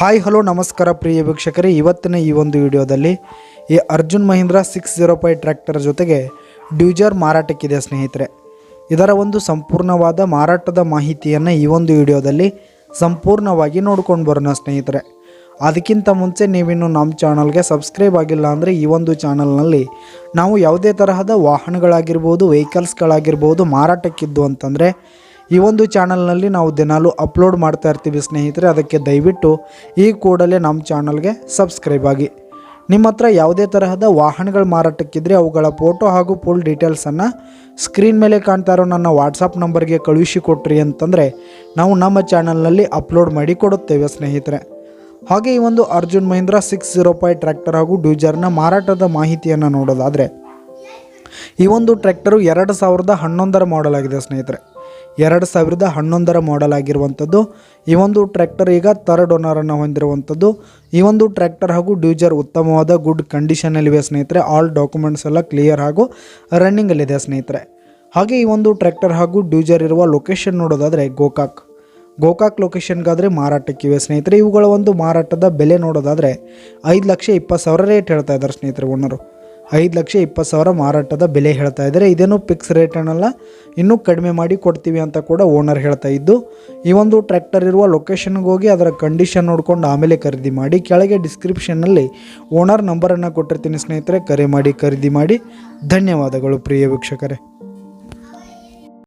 Hi hello ನಮಸ್ಕಾರ ಪ್ರಿಯ ವೀಕ್ಷಕರೇ, ಇವತ್ತಿನ ಈ ಒಂದು ವಿಡಿಯೋದಲ್ಲಿ ಈ ಅರ್ಜುನ್ ಮಹೀಂದ್ರ 605 ಟ್ರ್ಯಾಕ್ಟರ್ ಜೊತೆಗೆ ಡ್ಯೂಜರ್ ಮಾರಾಟಕ್ಕಿದೆ ಸ್ನೇಹಿತರೆ. ಇದರ ಒಂದು ಸಂಪೂರ್ಣವಾದ ಮಾರಾಟದ ಮಾಹಿತಿಯನ್ನು ಈ ಒಂದು ವಿಡಿಯೋದಲ್ಲಿ ಸಂಪೂರ್ಣವಾಗಿ ನೋಡ್ಕೊಂಡು ಬರೋಣ ಸ್ನೇಹಿತರೆ. ಅದಕ್ಕಿಂತ ಮುಂಚೆ ನೀವಿನ್ನು ನಮ್ಮ ಚಾನಲ್ಗೆ ಸಬ್ಸ್ಕ್ರೈಬ್ ಆಗಿಲ್ಲ ಅಂದರೆ ಈ ಒಂದು ಚಾನಲ್ನಲ್ಲಿ ನಾವು ಯಾವುದೇ ತರಹದ ವಾಹನಗಳಾಗಿರ್ಬೋದು, ವೆಹಿಕಲ್ಸ್ಗಳಾಗಿರ್ಬೋದು ಮಾರಾಟಕ್ಕಿದ್ದು ಅಂತಂದರೆ ಈ ಒಂದು ಚಾನಲ್ನಲ್ಲಿ ನಾವು ದಿನಾಲೂ ಅಪ್ಲೋಡ್ ಮಾಡ್ತಾ ಇರ್ತೀವಿ ಸ್ನೇಹಿತರೆ. ಅದಕ್ಕೆ ದಯವಿಟ್ಟು ಈ ಕೂಡಲೇ ನಮ್ಮ ಚಾನಲ್ಗೆ ಸಬ್ಸ್ಕ್ರೈಬ್ ಆಗಿ. ನಿಮ್ಮ ಹತ್ರ ಯಾವುದೇ ತರಹದ ವಾಹನಗಳ ಮಾರಾಟಕ್ಕಿದ್ರೆ ಅವುಗಳ ಫೋಟೋ ಹಾಗೂ ಫುಲ್ ಡೀಟೇಲ್ಸನ್ನು ಸ್ಕ್ರೀನ್ ಮೇಲೆ ಕಾಣ್ತಾ ಇರೋ ನನ್ನ ವಾಟ್ಸಪ್ ನಂಬರ್ಗೆ ಕಳುಹಿಸಿ ಕೊಟ್ರಿ ಅಂತಂದರೆ ನಾವು ನಮ್ಮ ಚಾನಲ್ನಲ್ಲಿ ಅಪ್ಲೋಡ್ ಮಾಡಿ ಕೊಡುತ್ತೇವೆ ಸ್ನೇಹಿತರೆ. ಹಾಗೆ ಈ ಒಂದು ಅರ್ಜುನ್ ಮಹೀಂದ್ರ 605 ಟ್ರ್ಯಾಕ್ಟರ್ ಹಾಗೂ ಡ್ಯೂಜರ್ನ ಮಾರಾಟದ ಮಾಹಿತಿಯನ್ನು ನೋಡೋದಾದರೆ ಈ ಒಂದು ಟ್ರ್ಯಾಕ್ಟರು 2011 ಮಾಡೆಲ್ ಆಗಿದೆ ಸ್ನೇಹಿತರೆ. 2011 ಮಾಡೆಲ್ ಆಗಿರುವಂಥದ್ದು ಈ ಒಂದು ಟ್ರ್ಯಾಕ್ಟರ್ ಈಗ ಥರ್ಡ್ ಓನರನ್ನು ಹೊಂದಿರುವಂಥದ್ದು. ಈ ಒಂದು ಟ್ರ್ಯಾಕ್ಟರ್ ಹಾಗೂ ಡ್ಯೂಜರ್ ಉತ್ತಮವಾದ ಗುಡ್ ಕಂಡೀಷನಲ್ಲಿವೆ ಸ್ನೇಹಿತರೆ. ಆಲ್ ಡಾಕ್ಯುಮೆಂಟ್ಸ್ ಎಲ್ಲ ಕ್ಲಿಯರ್ ಹಾಗೂ ರನ್ನಿಂಗಲ್ಲಿದೆ ಸ್ನೇಹಿತರೆ. ಹಾಗೆ ಈ ಒಂದು ಟ್ರ್ಯಾಕ್ಟರ್ ಹಾಗೂ ಡ್ಯೂಜರ್ ಇರುವ ಲೊಕೇಶನ್ ನೋಡೋದಾದರೆ ಗೋಕಾಕ್ ಲೊಕೇಶನ್ಗಾದರೆ ಮಾರಾಟಕ್ಕಿವೆ ಸ್ನೇಹಿತರೆ. ಇವುಗಳ ಒಂದು ಮಾರಾಟದ ಬೆಲೆ ನೋಡೋದಾದರೆ 5,20,000 ರೇಟ್ ಹೇಳ್ತಾ ಇದ್ದಾರೆ ಸ್ನೇಹಿತರೆ. ಓನರು 5,20,000 ಮಾರಾಟದ ಬೆಲೆ ಹೇಳ್ತಾ ಇದ್ದಾರೆ. ಇದೇನು ಫಿಕ್ಸ್ ರೇಟ್ ಅನ್ನಲ್ಲ, ಇನ್ನೂ ಕಡಿಮೆ ಮಾಡಿ ಕೊಡ್ತೀವಿ ಅಂತ ಕೂಡ ಓನರ್ ಹೇಳ್ತಾ ಇದ್ದು. ಈ ಒಂದು ಟ್ರ್ಯಾಕ್ಟರ್ ಇರುವ ಲೊಕೇಶನ್ಗೆ ಹೋಗಿ ಅದರ ಕಂಡೀಷನ್ ನೋಡಿಕೊಂಡು ಆಮೇಲೆ ಖರೀದಿ ಮಾಡಿ. ಕೆಳಗೆ ಡಿಸ್ಕ್ರಿಪ್ಷನ್ನಲ್ಲಿ ಓನರ್ ನಂಬರನ್ನು ಕೊಟ್ಟಿರ್ತೀನಿ ಸ್ನೇಹಿತರೆ, ಕರೆ ಮಾಡಿ ಖರೀದಿ ಮಾಡಿ. ಧನ್ಯವಾದಗಳು ಪ್ರಿಯ ವೀಕ್ಷಕರೇ.